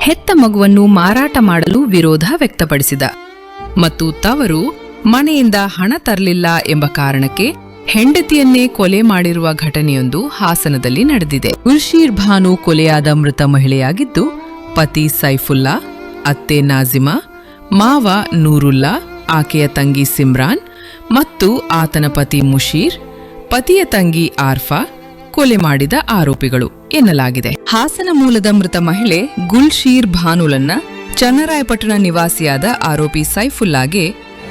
ಹೆತ್ತ ಮಗುವನ್ನು ಮಾರಾಟ ಮಾಡಲು ವಿರೋಧ ವ್ಯಕ್ತಪಡಿಸಿದ ಮತ್ತು ತವರು ಮನೆಯಿಂದ ಹಣ ತರಲಿಲ್ಲ ಎಂಬ ಕಾರಣಕ್ಕೆ ಹೆಂಡತಿಯನ್ನೇ ಕೊಲೆ ಮಾಡಿರುವ ಘಟನೆಯೊಂದು ಹಾಸನದಲ್ಲಿ ನಡೆದಿದೆ. ಗುಲ್ಶೀರ್ ಭಾನು ಕೊಲೆಯಾದ ಮೃತ ಮಹಿಳೆಯಾಗಿದ್ದು, ಪತಿ ಸೈಫುಲ್ಲಾ, ಅತ್ತೆ ನಾಜಿಮಾ, ಮಾವ ನೂರುಲ್ಲಾ, ಆಕೆಯ ತಂಗಿ ಸಿಮ್ರಾನ್ ಮತ್ತು ಆತನ ಪತಿ ಮುಷೀರ್, ಪತಿಯ ತಂಗಿ ಆರ್ಫಾ ಕೊಲೆ ಮಾಡಿದ ಆರೋಪಿಗಳು ಎನ್ನಲಾಗಿದೆ. ಹಾಸನ ಮೂಲದ ಮೃತ ಮಹಿಳೆ ಗುಲ್ಶೀರ್ ಭಾನುಲನ್ನ ಚನ್ನರಾಯಪಟ್ಟಣ ನಿವಾಸಿಯಾದ ಆರೋಪಿ ಸೈಫುಲ್ಲಾಗೆ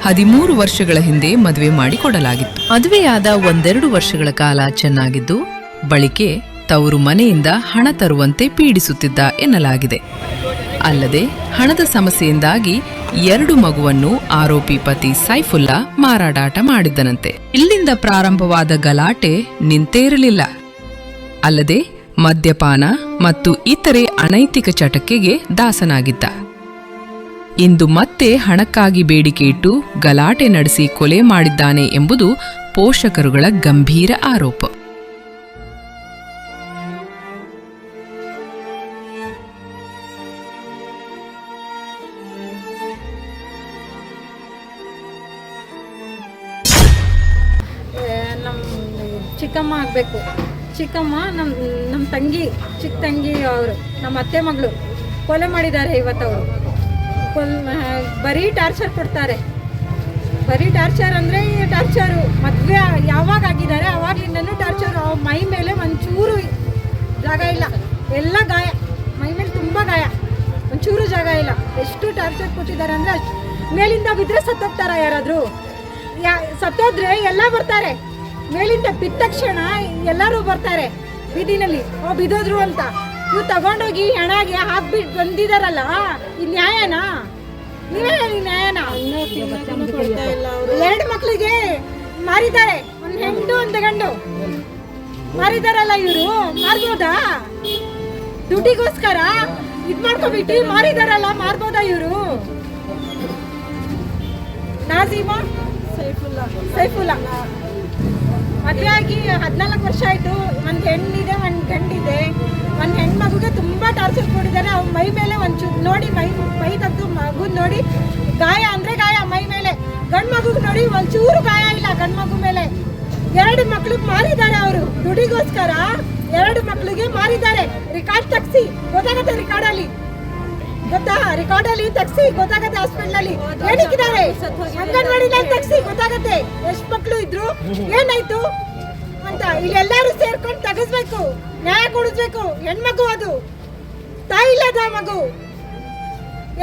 13 ವರ್ಷಗಳ ಹಿಂದೆ ಮದುವೆ ಮಾಡಿಕೊಡಲಾಗಿತ್ತು. ಮದುವೆಯಾದ 1-2 ವರ್ಷಗಳ ಕಾಲ ಚೆನ್ನಾಗಿದ್ದು, ಬಳಿಕೆ ತವರು ಮನೆಯಿಂದ ಹಣ ತರುವಂತೆ ಪೀಡಿಸುತ್ತಿದ್ದ ಎನ್ನಲಾಗಿದೆ. ಅಲ್ಲದೆ ಹಣದ ಸಮಸ್ಯೆಯಿಂದಾಗಿ 2 ಮಗುವನ್ನು ಆರೋಪಿ ಪತಿ ಸೈಫುಲ್ಲಾ ಮಾರಾಟ ಮಾಡಿದ್ದನಂತೆ. ಇಲ್ಲಿಂದ ಪ್ರಾರಂಭವಾದ ಗಲಾಟೆ ನಿಂತೇರಲಿಲ್ಲ. ಅಲ್ಲದೆ ಮದ್ಯಪಾನ ಮತ್ತು ಇತರೆ ಅನೈತಿಕ ಚಟಕ್ಕೆಗೆ ದಾಸನಾಗಿದ್ದ. ಇಂದು ಮತ್ತೆ ಹಣಕ್ಕಾಗಿ ಬೇಡಿಕೆ ಇಟ್ಟು ಗಲಾಟೆ ನಡೆಸಿ ಕೊಲೆ ಮಾಡಿದ್ದಾನೆ ಎಂಬುದು ಪೋಷಕರುಗಳ ಗಂಭೀರ ಆರೋಪ. ಚಿಕ್ಕಮ್ಮ ಆಗಬೇಕು. ಚಿಕ್ಕಮ್ಮ ನಮ್ಮ ತಂಗಿ, ಚಿಕ್ಕ ತಂಗಿ ಅವರು, ನಮ್ಮ ಅತ್ತೆ ಮಗಳು ಕೊಲೆ ಮಾಡಿದ್ದಾರೆ. ಇವತ್ತವರು ಬರೀ ಟಾರ್ಚರ್ ಕೊಡ್ತಾರೆ. ಬರೀ ಟಾರ್ಚರ್ ಅಂದರೆ ಟಾರ್ಚರು. ಮದುವೆ ಯಾವಾಗ ಆಗಿದ್ದಾರೆ ಆವಾಗಲಿಂದನೂ ಟಾರ್ಚರು. ಮೈ ಮೇಲೆ ಒಂಚೂರು ಜಾಗ ಇಲ್ಲ, ಎಲ್ಲ ಗಾಯ, ಮೈ ಮೇಲೆ ತುಂಬ ಗಾಯ, ಒಂಚೂರು ಜಾಗ ಇಲ್ಲ. ಎಷ್ಟು ಟಾರ್ಚರ್ ಕೊಟ್ಟಿದ್ದಾರೆ ಅಂದರೆ ಮೇಲಿಂದ ಬಿದ್ದರೆ ಸತ್ತೋಗ್ತಾರ ಯಾರಾದರೂ? ಸತ್ತೋದ್ರೆ ಎಲ್ಲ ಬರ್ತಾರೆ. ಮೇಲಿಂದ ಬಿದ್ದ ತಕ್ಷಣ ಎಲ್ಲರೂ ಬರ್ತಾರೆ ಬೀದಿನಲ್ಲಿ, ಬಿದ್ದೋದ್ರು ಅಂತ. ಇವು ತಗೊಂಡೋಗಿ ಹೆಣಗೆ ಹಾಕ್ಬಿಟ್ಟು ಬಂದಿದಾರಲ್ಲ, ಇದು ನ್ಯಾಯನಾ? ನೀವೇ ಹೇಳಿ, ನ್ಯಾಯನಾ? 2 ಮಕ್ಕಳಿಗೆ ಮಾರಿದ್ದಾರೆ, ಒಂದು ಹೆಣ್ಣು ಒಂದು ಗಂಡು ಮಾರಿದಾರಲ್ಲ. ಇವರು ಮಾರ್ಬೋದಾ? ದುಡ್ಡಿಗೋಸ್ಕರ ಇದ್ ಮಾಡ್ಕೊಬಿಟ್ಟು ಮಾರಿದಾರಲ್ಲ, ಮಾರ್ಬೋದಾ ಇವರು? ನಾಜಿಮಾ, ಸೈಫುಲ್ಲಾ ಮದುವೆ ಆಗಿ 14 ವರ್ಷ ಆಯಿತು. ಒಂದು ಹೆಣ್ಣಿದೆ, ಒಂದು ಗಂಡಿದೆ. ಒಂದು ಹೆಣ್ಮಗುಗೆ ತುಂಬ ಟಾರ್ಚರ್ ಕೊಟ್ಟಿದ್ದಾರೆ. ಅವ್ನ ಮೈ ಮೇಲೆ ಒಂಚೂರು ನೋಡಿ, ಮೈ ತೆಗೆದು ಮಗು ನೋಡಿ, ಗಾಯ ಅಂದರೆ ಗಾಯ ಮೈ ಮೇಲೆ. ಗಂಡು ಮಗುಗೆ ನೋಡಿ ಒಂಚೂರು ಗಾಯ ಇಲ್ಲ ಗಂಡು ಮಗು ಮೇಲೆ. 2 ಮಕ್ಳಿಗೆ ಮಾರಿದ್ದಾರೆ ಅವರು ದುಡ್ಡಿಗೋಸ್ಕರ. 2 ಮಕ್ಳಿಗೆ ಮಾರಿದ್ದಾರೆ. ರಿಕಾರ್ಡ್ ತೆಗ್ಸಿ ಗೊತ್ತಾಗತ್ತೆ, ರಿಕಾರ್ಡಲ್ಲಿ ಗೊತ್ತಾ? ರಿಕಾರ್ಡಲ್ಲಿ ತೆಗ್ಸಿ ಗೊತ್ತಾಗತ್ತೆ. ಹಾಸ್ಪಿಟಲಲ್ಲಿ ಏನಿಕ್ಕಿದ್ದಾರೆ, ಅಂಗನವಾಡಿನಲ್ಲಿ ತೆಗ್ಸಿ ಗೊತ್ತಾಗತ್ತೆ ಎಷ್ಟು ಮಕ್ಕಳು ಇದ್ರು, ಏನಾಯ್ತು ಅಂತ. ಇಲ್ಲೆಲ್ಲರೂ ಸೇರ್ಕೊಂಡು ತೆಗಿಸ್ಬೇಕು, ನ್ಯಾಯ ಕೊಡಿಸ್ಬೇಕು. ಹೆಣ್ಮಗು ಅದು, ತಾಯಿ ಇಲ್ಲದ ಮಗು.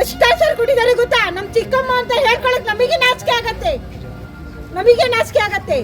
ಎಷ್ಟು ಟಾರ್ಚರ್ ಕೊಟ್ಟಿದ್ದಾರೆ ಗೊತ್ತಾ? ನಮ್ಮ ಚಿಕ್ಕಮ್ಮ ಅಂತ ಹೇಳ್ಕೊಳಕ್ ನಮಗೆ ನಾಚಿಕೆ ಆಗತ್ತೆ, ನಮಗೆ ನಾಚಿಕೆ ಆಗತ್ತೆ.